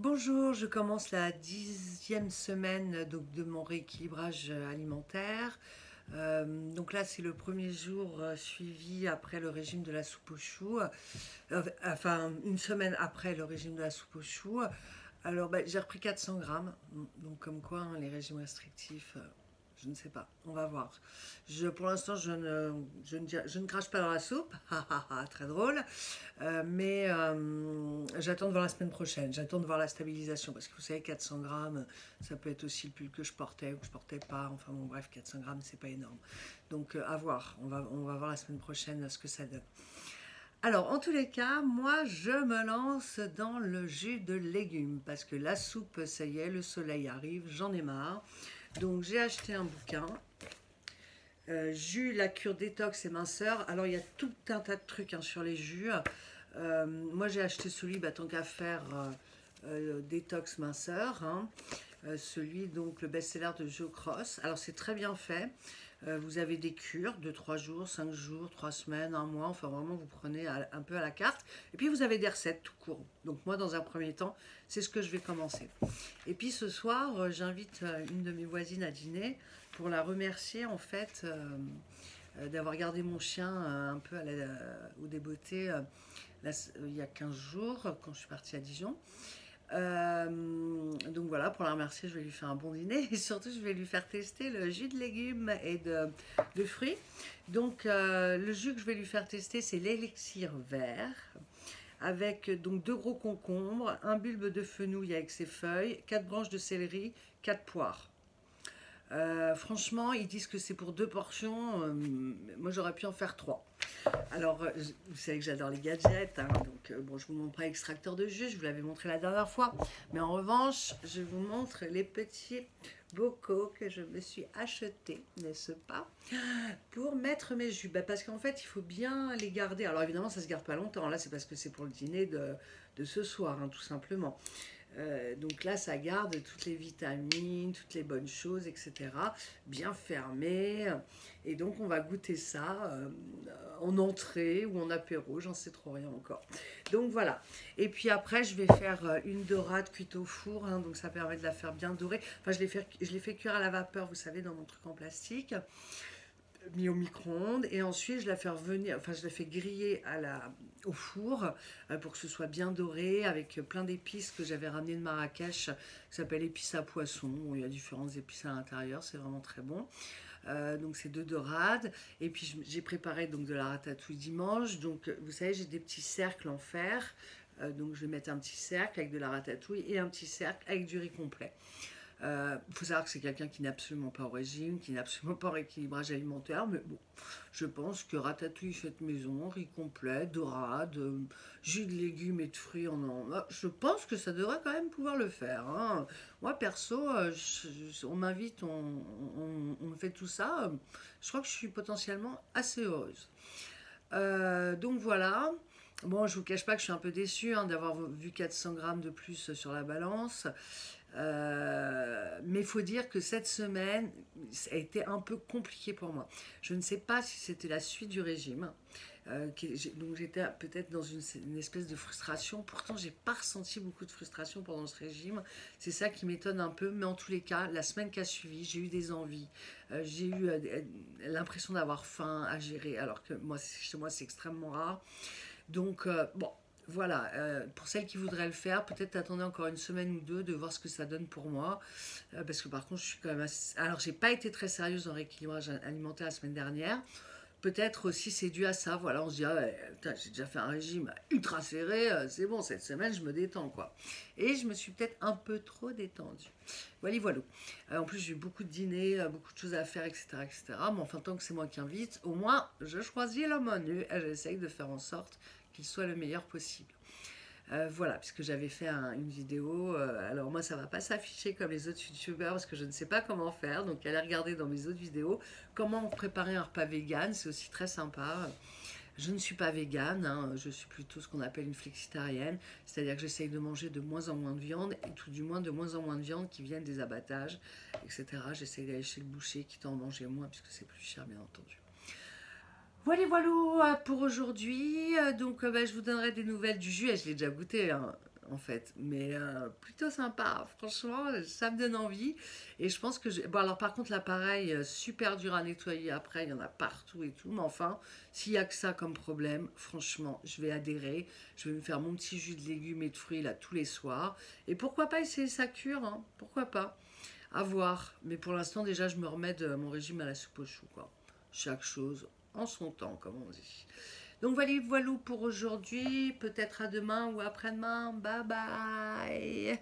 Bonjour, je commence la 10e semaine donc, de mon rééquilibrage alimentaire. Donc là, c'est le premier jour suivi après le régime de la soupe aux choux, enfin une semaine après le régime de la soupe aux choux. Alors j'ai repris 400 grammes, donc comme quoi hein, les régimes restrictifs, je ne sais pas, on va voir. Pour l'instant, je ne crache pas dans la soupe, très drôle. Mais j'attends de voir la semaine prochaine, j'attends de voir la stabilisation, parce que vous savez, 400 grammes, ça peut être aussi le pull que je portais ou que je portais pas, enfin bon bref, 400 grammes, c'est pas énorme. Donc à voir, on va voir la semaine prochaine ce que ça donne. Alors, en tous les cas, moi, je me lance dans le jus de légumes, parce que la soupe, ça y est, le soleil arrive, j'en ai marre. Donc, j'ai acheté un bouquin, jus, la cure détox et minceur. Alors, il y a tout un tas de trucs hein, sur les jus. Moi, j'ai acheté celui, tant qu'à faire, détox minceur. Hein. Celui, donc, le best-seller de Joe Cross. Alors, c'est très bien fait. Vous avez des cures de 3 jours, 5 jours, 3 semaines, un mois. Enfin, vraiment, vous prenez un peu à la carte. Et puis, vous avez des recettes tout court. Donc, moi, dans un premier temps, c'est ce que je vais commencer. Et puis, ce soir, j'invite une de mes voisines à dîner pour la remercier, en fait, d'avoir gardé mon chien un peu au débeauté il y a 15 jours, quand je suis partie à Dijon. Donc voilà, pour la remercier, je vais lui faire un bon dîner et surtout je vais lui faire tester le jus de légumes et de fruits. Donc le jus que je vais lui faire tester, c'est l'élixir vert avec donc 2 gros concombres, un bulbe de fenouil avec ses feuilles, 4 branches de céleri, 4 poires. Franchement, ils disent que c'est pour 2 portions. Moi, j'aurais pu en faire 3. Alors, vous savez que j'adore les gadgets, hein, donc bon, je vous montre pas l'extracteur de jus, je vous l'avais montré la dernière fois. Mais en revanche, je vous montre les petits bocaux que je me suis achetés, n'est-ce pas, pour mettre mes jus. Parce qu'en fait, il faut bien les garder. Alors évidemment, ça se garde pas longtemps. Là, c'est parce que c'est pour le dîner de ce soir, hein, tout simplement. Donc là, ça garde toutes les vitamines, toutes les bonnes choses, etc. Bien fermé. Et donc, on va goûter ça en entrée ou en apéro. J'en sais trop rien encore. Donc voilà. Et puis après, je vais faire une dorade cuite au four. Hein, donc ça permet de la faire bien dorée. Enfin, je l'ai fait cuire à la vapeur, vous savez, dans mon truc en plastique, mis au micro-ondes, et ensuite je la fais revenir, enfin je la fais griller au four pour que ce soit bien doré avec plein d'épices que j'avais ramené de Marrakech, qui s'appelle épices à poisson, où il y a différentes épices à l'intérieur, c'est vraiment très bon. Donc c'est 2 dorades, et puis j'ai préparé donc de la ratatouille dimanche, donc vous savez j'ai des petits cercles en fer, donc je vais mettre un petit cercle avec de la ratatouille et un petit cercle avec du riz complet. Faut savoir que c'est quelqu'un qui n'est absolument pas au régime, qui n'est absolument pas au rééquilibrage alimentaire, mais bon, je pense que ratatouille faite maison, riz complet, dorade, jus de légumes et de fruits, je pense que ça devrait quand même pouvoir le faire. Hein. Moi, perso, on m'invite, on fait tout ça, je crois que je suis potentiellement assez heureuse. Donc voilà. Bon, je vous cache pas que je suis un peu déçue hein, d'avoir vu 400 grammes de plus sur la balance. Mais il faut dire que cette semaine, ça a été un peu compliqué pour moi. Je ne sais pas si c'était la suite du régime. Donc j'étais peut-être dans une espèce de frustration. Pourtant, j'ai pas ressenti beaucoup de frustration pendant ce régime. C'est ça qui m'étonne un peu. Mais en tous les cas, la semaine qui a suivi, j'ai eu des envies. J'ai eu l'impression d'avoir faim à gérer. Alors que moi, chez moi, c'est extrêmement rare. Donc, bon, voilà, pour celles qui voudraient le faire, peut-être attendez encore une semaine ou deux de voir ce que ça donne pour moi. Parce que par contre, je suis quand même assez... Alors, j'ai pas été très sérieuse dans le rééquilibrage alimentaire la semaine dernière. Peut-être aussi c'est dû à ça. Voilà, on se dit, ah ouais, putain, j'ai déjà fait un régime ultra serré, c'est bon, cette semaine, je me détends, quoi. Et je me suis peut-être un peu trop détendue. Voilà, voilà. En plus, j'ai eu beaucoup de dîners, beaucoup de choses à faire, etc., etc. Mais enfin, tant que c'est moi qui invite, au moins, je choisis le menu et j'essaye de faire en sorte qu'il soit le meilleur possible. Voilà, puisque j'avais fait une vidéo, alors moi ça va pas s'afficher comme les autres youtubeurs parce que je ne sais pas comment faire, donc allez regarder dans mes autres vidéos comment préparer un repas vegan, c'est aussi très sympa. Je ne suis pas végane, hein, je suis plutôt ce qu'on appelle une flexitarienne, c'est-à-dire que j'essaye de manger de moins en moins de viande, et tout du moins de moins en moins de viande qui viennent des abattages, etc. J'essaye d'aller chez le boucher, quitte à en manger moins, puisque c'est plus cher bien entendu. Voilà, voilà pour aujourd'hui. Donc, je vous donnerai des nouvelles du jus. Je l'ai déjà goûté. Hein. en fait, mais plutôt sympa, franchement, ça me donne envie, et je pense que, bon alors par contre l'appareil, super dur à nettoyer après, il y en a partout et tout, mais enfin, s'il y a que ça comme problème, franchement, je vais adhérer, je vais me faire mon petit jus de légumes et de fruits là tous les soirs, et pourquoi pas essayer sa cure, hein, pourquoi pas, à voir, mais pour l'instant déjà je me remets de mon régime à la soupe aux choux, quoi, chaque chose en son temps, comme on dit. Donc voilà pour aujourd'hui, peut-être à demain ou après-demain. Bye bye.